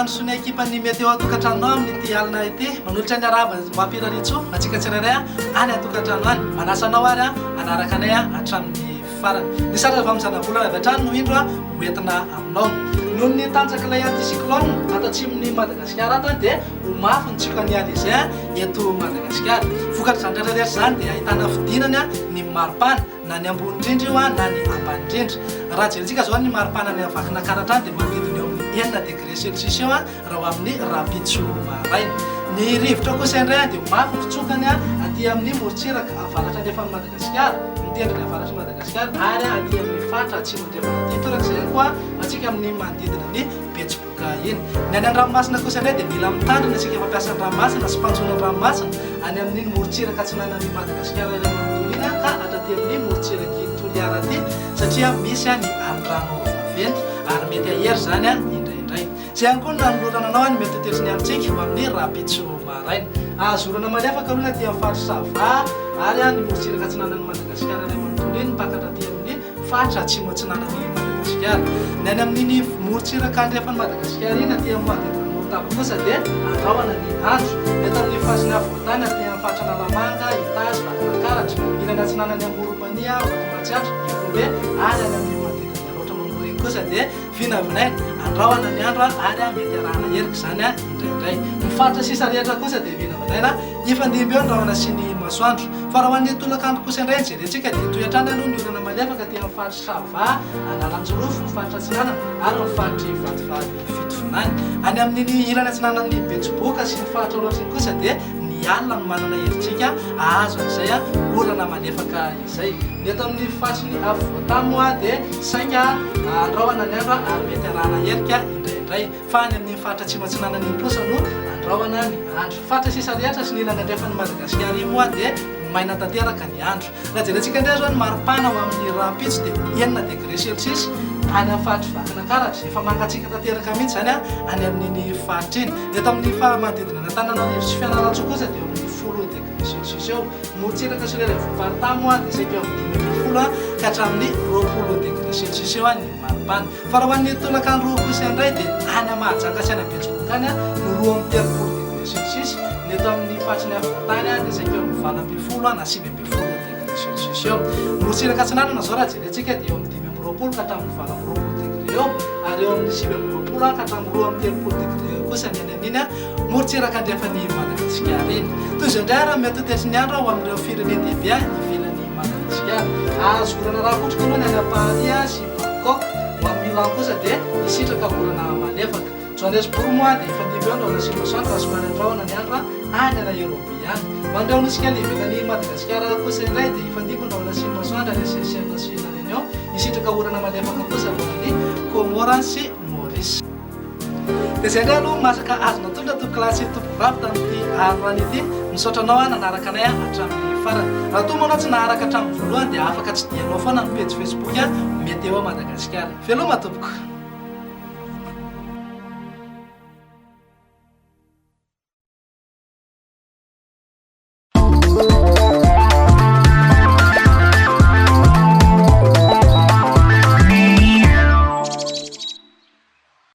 Andro ny ekipan'ny météo atokantrano amin'ny alina ity manolotra ny araba mampiraritso atsika tsirairay any atokantrano any manasanao ary anaraka anay hatramin'ny farany ny satra avy amin'ny zanabolana avy hatrany no indro hoentina aminao noho ny tanjaka ilay anticyclone atatsimon'ny Madagasikara ato dia ho mafy ny tsikany ala izay eto Madagasikara vokatra zany rehetra zany dia ahitana fidinany ny maripana na ny ambony indrindra io na ny ambany indrindra raha jerentsika zao ny maripana ny avakina karatrany dia manodidina eo amin'ny 1 degré celsius eo raha amin'ny rapitso maraina ny rivotra kosa indray dia mafy ny fitsokany aty amin'ny morotsiraka avaratra andrefa ny Madagasikara mitendry ny avaratra Madagasikara ary aty amin'ny fatra atsimo andrefa aty torak'izay koa atsika amin'ny manodidina ny betsiboka iny ny any an-dranomasina kosa indray dia mila mitandrina asika mampiasa ny ranomasina sy mpanjona ny ranomasina any amin'iny morotsiraka atsinanan'ny Madagasikara ilay manodolina ka atraty amin'ny morotsiraka toliara aty satria misy ny andrano vaventy ary mety ahery zany indraindray zay ihany koa nanolorana anao ny mety hoterisy ny amintsika amin'ny rapitso maraina azorana malefaka aloha ty amin'ny fatra sava ary ny morotsiraka atsinanan'ny Madagasikara ilay manodolina mpakatra aty amin'ny fatra atsimo atsinanan'ny Madagasikara ny any amin'iny morotsiraka andrefa ny Madagasikara iny aty amin'ny manodidina morotava kosa dia andrahoana ny andro eto amin'ny fasiny avoatany aty amin'ny fatra Analamanga Itazy Vakinankaratra ilany atsinanany Amoromania Vatomatsiatra Ivobe ary any amin'ny manodidina loatra mamoriny kosa dia vinavinaina andrahoana ny andro ary mety arahana herika zany indraindray mifatra sisa rehetra kosa dia vinavinaina ifandimby eo andrahoana sy ny masoandro fa raha ho an'ny tolakandro kosa indray jerentsika dia toetrany aloha ny orana malefaka ty amin'ny fatra Sava Analanjorofo ny fatra Atsinanana ary ny fatry Vatovavy Fitovinany any amin'iny ilany atsinanan'ny Betsiboka sy ny fatra loatriny kosa dia ny alina no manana heritsika azo an'izay orana malefaka izay ny eto amin'ny fasiny avoatamo dia saika andrahoana ny andro ary mety arahana herika indraindray fa any amin'ny fatra atsimo atsinanana iny kosa no andrahoana ny andro fatra sisa rehetra sy ny ilany andrefan'ny Madagasikara iny moa dia maina tanteraka ny andro raha jerentsika indray zao ny maripana ao amin'ny rapitso dia 1 degré celsius any amin'ny fatra Vakinankaratra efa mangatsika tanteraka mihitsy zany any amin'iny fatra iny eto amin'ny manodidina ny Antananarivo sy Fianarantsoa kosa dia amin'ny 10 degré celsius eo morotsiraka sy lera voaparitamo dia saika eo amin'ny 10 ka hatramin'ny 20 degré celsius eo ny maripana fa raha ho an'ny tolakandro kosa indray dia any Mahajanga sy any Betsiboka any no 20 degré celsius ny eto amin'ny fatriny avoatany dia saika eo amin'ny 20 na 9 degré celsius eo morotsiraka atsinanana zao raha jerentsika dia eo amin'ny 20 ka hatramin'ny 20 degré eo ary eo amin'ny 20 ka hatramin'ny 20 degré kosa ny any amin'iny morotsiraka andrefan'ny Madagasikara iny toy izay indray raha mety hoterisy ny andro ao amin'ireo firenendehibe ivelan'ny Madagasikara azo orana raha kotraka aloha ny any Paris sy Bangkok ho amin'ny Milan kosa dia isitraka orana malefaka Johannesburg moa dia ifandimby eo andrahoana sy masoandro raha somary andrahoana ny andro any Nairobi any mandraona isika ny ivelan'ny Madagasikara kosa indray dia ifandimby andrahoana sy masoandro any Seychelles sy La Réunion isitraka orana malefaka kosa amin'ny Comores sy Maurice dia zay indray aloha masaka azona tondra to klasy tompom-bavy tamin'ity arorany ity misaotranao nanaraka anay hatramin'ny farany raha toa manao tsy naharaka hatramin'ny voalohany dia afaka tsy dianao foana ny page Facebook Météo Madagasikara veloma tompoko